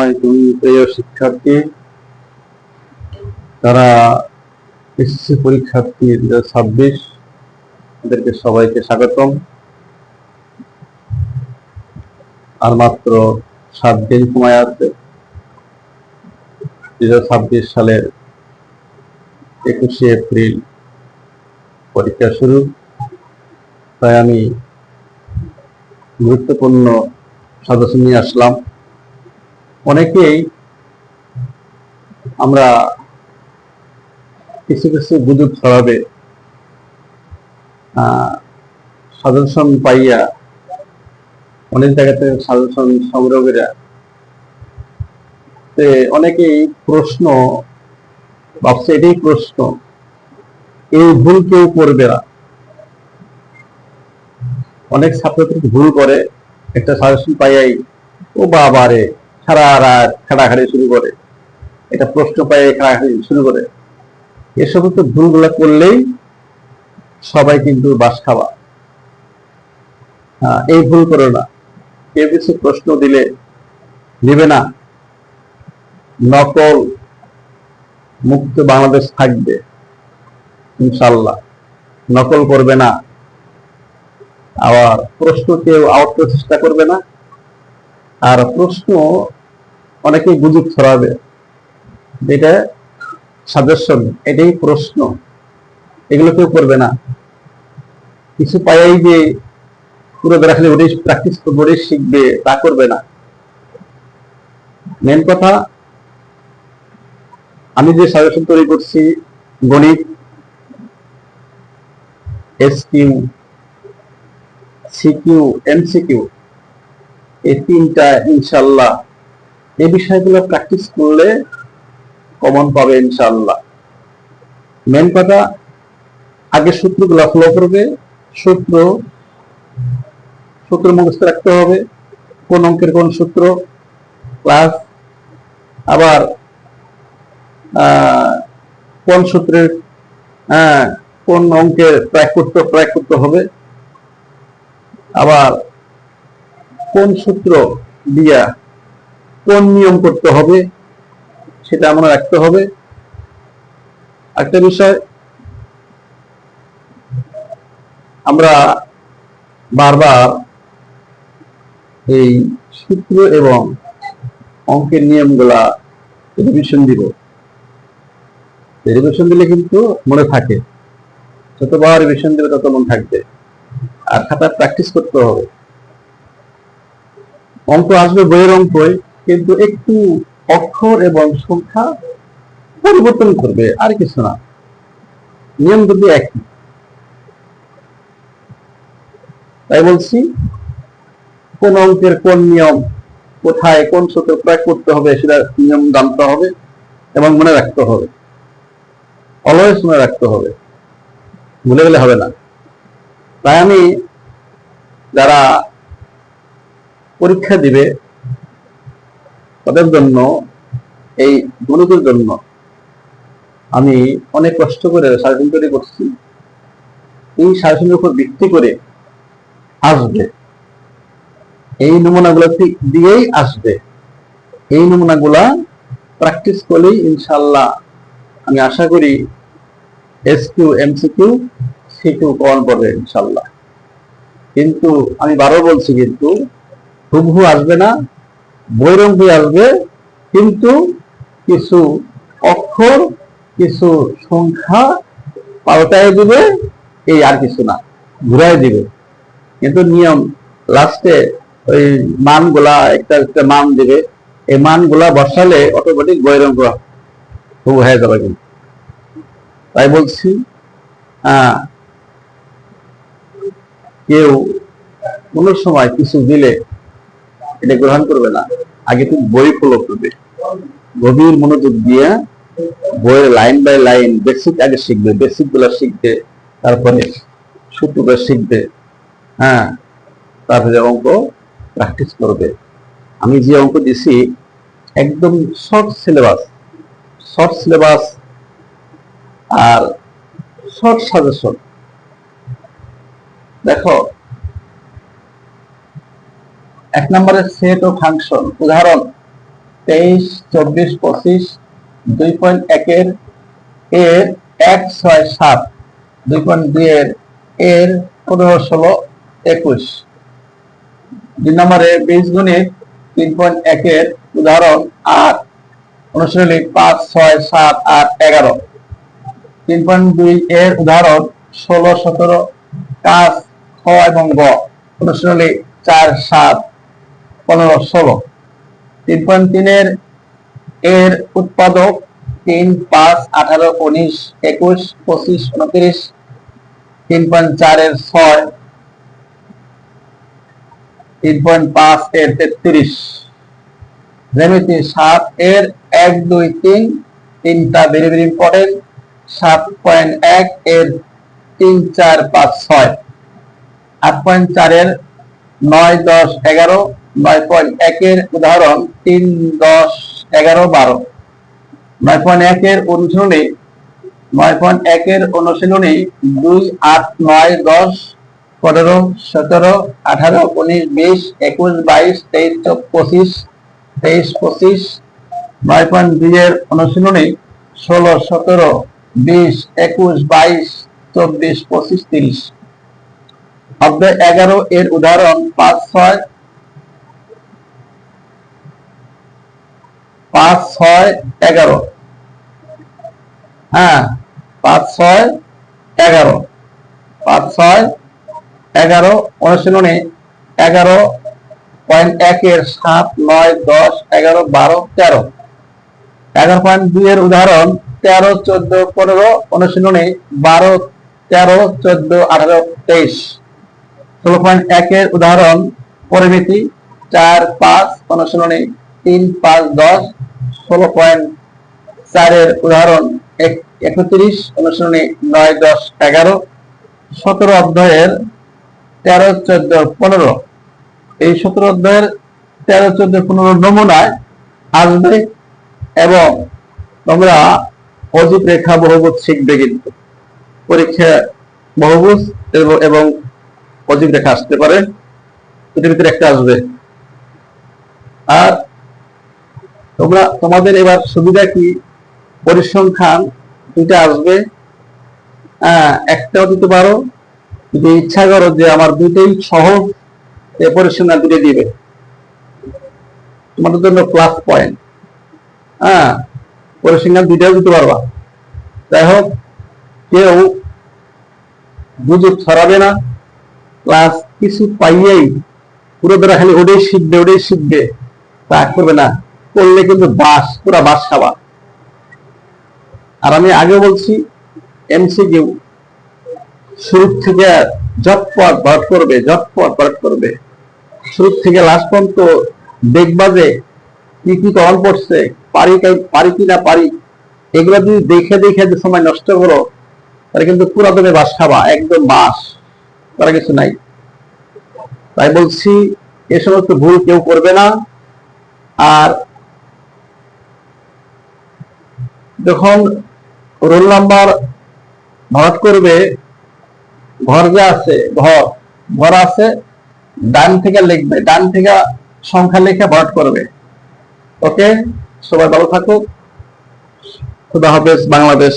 আলাইকুম প্রিয় শিক্ষার্থী, তারা এসএসসি পরীক্ষার্থী 2026, তাদেরকে সবাইকে স্বাগতম। আর মাত্র 7 দিন সময় আছে 2026 সালের 21শে এপ্রিল পরীক্ষা শুরু। তাই আমি গুরুত্বপূর্ণ সাজেশন নিয়ে আসলাম। অনেকেই আমরা কিছু কিছু গুজব ছড়াবে সাজেশন পাইয়া অনেক জায়গা থেকে সাজেশন সংগ্রহ করে অনেকেই প্রশ্ন ভাবছে, এটাই প্রশ্ন, এই ভুল কেউ করবে না। অনেক ছাত্রছাত্রী ভুল করে, একটা সাজেশন পাইয়াই ও বাবারে সারা রাত খাটাখাটি শুরু করে, এটা প্রশ্ন পাইয়ে খাটাখাটি শুরু করে। এ সমস্ত ভুলগুলো করলেই সবাই কিন্তু বাস খাওয়া। এই ভুল করো না। কেউ কিছু প্রশ্ন দিলে দিবে না, নকল মুক্ত বাংলাদেশ থাকবে ইনশাল্লাহ। নকল করবে না, আবার প্রশ্ন কেউ আউট করার চেষ্টা করবে না। আর প্রশ্ন অনেকেই গুজব ছড়াবে, যেটা সাজেশন, এটাই প্রশ্ন, এগুলো কেউ করবে না। কিছু পাইয়াই যে পুরো বেড়াখালি ওটাই প্র্যাকটিস করবে, ওটাই শিখবে, তা করবে না। মেন কথা, আমি যে সাজেশন তৈরি করছি, গণিত, এসকিউ, সিকিউ, এমসিকিউ, এই তিনটা ইনশাল্লাহ এই বিষয়গুলো প্র্যাকটিস করলে কমন পাবে ইনশাল্লাহ। মেন কথা, আগে সূত্রগুলো ফলো করবে। সূত্র মুখস্থ রাখতে হবে, কোন অঙ্কের কোন সূত্র, প্লাস আবার কোন সূত্রের কোন অঙ্কের প্রয়োগ করতে হবে, আবার কোন সূত্র দিয়া কোন নিয়ম করতে হবে সেটা মনে রাখতে হবে। একটা বিষয়, আমরা বারবার এই সূত্র এবং অঙ্কের নিয়মগুলা রিভিশন দিব। রিভিশন দিলে কিন্তু মনে থাকে, যতবার রিভিশন দেবে তত মনে থাকবে। আর খাতা প্র্যাকটিস করতে হবে। অঙ্ক আসবে বইয়ের অঙ্কই, কিন্তু একটু অক্ষর এবং সংখ্যা পরিবর্তন করবে, আর কিছু না। নিয়ম কিন্তু একই। তাই বলছি, কোন অঙ্কের কোন নিয়ম, কোথায় কোন সূত্র প্রয়োগ করতে হবে সেটা নিয়ম জানতে হবে এবং মনে রাখতে হবে। অলওয়েজ মনে রাখতে হবে, ভুলে গেলে হবে না। তাই আমি যারা পরীক্ষা দিবে তাদের জন্য, এই গণিতের জন্য আমি অনেক কষ্ট করে সাজেশন তৈরি করছি। এই সাজেশনের উপর ভিত্তি করে আসবে, এই নমুনাগুলো দিয়েই আসবে। এই নমুনাগুলা প্র্যাকটিস করলেই ইনশাল্লাহ আমি আশা করি এসকিউ, এমসিকিউ, সিকিউ কমন পড়বে ইনশাল্লাহ। কিন্তু আমি বারবার বলছি, কিন্তু হুবহু আসবে না, বৈরঙ্গি আসবে, কিন্তু কিছু অক্ষর, কিছু সংখ্যা পাল্টায় দিবে, এই আর কিছু না, ঘুরাই দিবে। কিন্তু নিয়ম লাস্টে ওই মানগুলা একটা একটা মান দিবে, এই মানগুলা বসালে অটোমেটিক বৈরঙ্গ হয়ে যাবে। কিন্তু তাই বলছি, কেউ কোন সময় কিছু দিলে এটা গ্রহণ করবে না, আগে তুমি বই ফলো করবে, গভীর মনোযোগ দিয়ে বইয়ের লাইন বাই লাইন বেসিক আগে শিখবে, বেসিক গুলা শিখবে, তারপরে সূত্রগুলো শিখবে, তারপরে অঙ্ক প্র্যাকটিস করবে। আমি যে অঙ্ক দিছি একদম শর্ট সিলেবাস আর শর্ট সাজেশন। দেখো, 1 নম্বরের সেট ও ফাংশন, উদাহরণ 23, 24, 25, 2.1 এর 1, 6, 7, 2.2 এর 15, 16, 21। 2 নম্বরে বীজগণিত 3.1 এর উদাহরণ 8, অনুশীলনী 5, 6, 7, 8, 11। 3.2 এর উদাহরণ 16, 17, কাজ খ এবং গ, অনুশীলনী 4, 7, 15, 16। 3.3 এর উৎপাদক 3, 5, 18, 19, 21, 25, 29। 3.4 এর 6, 3.5 এর 33। জ্যামিতি 7 এর 1, 2, 3, তিনটা ভেরি ভেরি ইম্পর্টেন্ট। 7.1 এর 3, 4, 5, 6। 8.4 এর 9, 10, 11। 9.1 এর উদাহরণ 3, 10, 11, 12। 9.1 এর অনুশীলনী 2, 8, 9, 10, 15, 17, 18, 19, 20, 21, 22, 23, 25, 23, 25। 9.2 এর অনুশীলনী 16, 17, 20, 21, 22, 24, 25, 30। অধ্যায় 11 এর উদাহরণ 5, 6, 11। হ্যাঁ, 5, 6, 11। 5, 6, 11 অনুশীলনী 11.1 এর 7, 9, 10, 11, 12, 13। 11.2 এর উদাহরণ 13, 14, 15। অনুশীলনী 12, 13, 14, 18, 23। 16.1 এর উদাহরণ পরিমিতি 4, 5। অনুশীলনী 3, 5, 10। 16.4 এর উদাহরণ 31। অনুশীলনী 9, 10, 11। 17 অধ্যায়ের 13, 14, 15। এই 17 অধ্যায়ের 13, 14, 15 নমুনায় আসবে এবং তোমরা অজীব রেখা বহুভুজ শিখবে। কিন্তু পরীক্ষা বহুভুজ এবং অজীব রেখা আসতে পারে, এটার ভিতরে একটা আসবে। আর তোমাদের এবার সুবিধা কি, পরিসংখ্যান দুইটা আসবে। একটাও দিতে পারো যদি ইচ্ছা করো যে আমার দুইটাই সহজ, পরিসংখ্যান দুটো দিবে তোমাদের জন্য প্লাস পয়েন্ট। পরিসংখ্যান দুইটাও দিতে পারবা। যাই হোক, কেউ গুজব ছড়াবে না, প্লাস কিছু পাইয়েই পুরো ধরা খালি ওটাই শিখবে তা করবে না, করলে কিন্তু পুরা বাস খাবা। আর আমি আগে বলছি, এমসিকিউ শুরু থেকে ঝটপট ভরাট করবে। শুরু থেকে লাস্ট পর্যন্ত দেখবা যে কি কি কমন পড়ছে, পারি কি না পারি, এগুলো যদি দেখে যে সময় নষ্ট করো তাহলে কিন্তু পুরা দমে বাস খাবা, একদম বাস করা কিছু নাই। তাই বলছি, এ সমস্ত ভুল কেউ করবে না। আর যখন রোল নাম্বার ভরাট করবে, ঘর আছে ডান থেকে লিখবে, ডান থেকে সংখ্যা লিখে ভরাট করবে। ওকে, সবাই ভালো থাকুক। খুদা হাফেজ। বাংলাদেশ।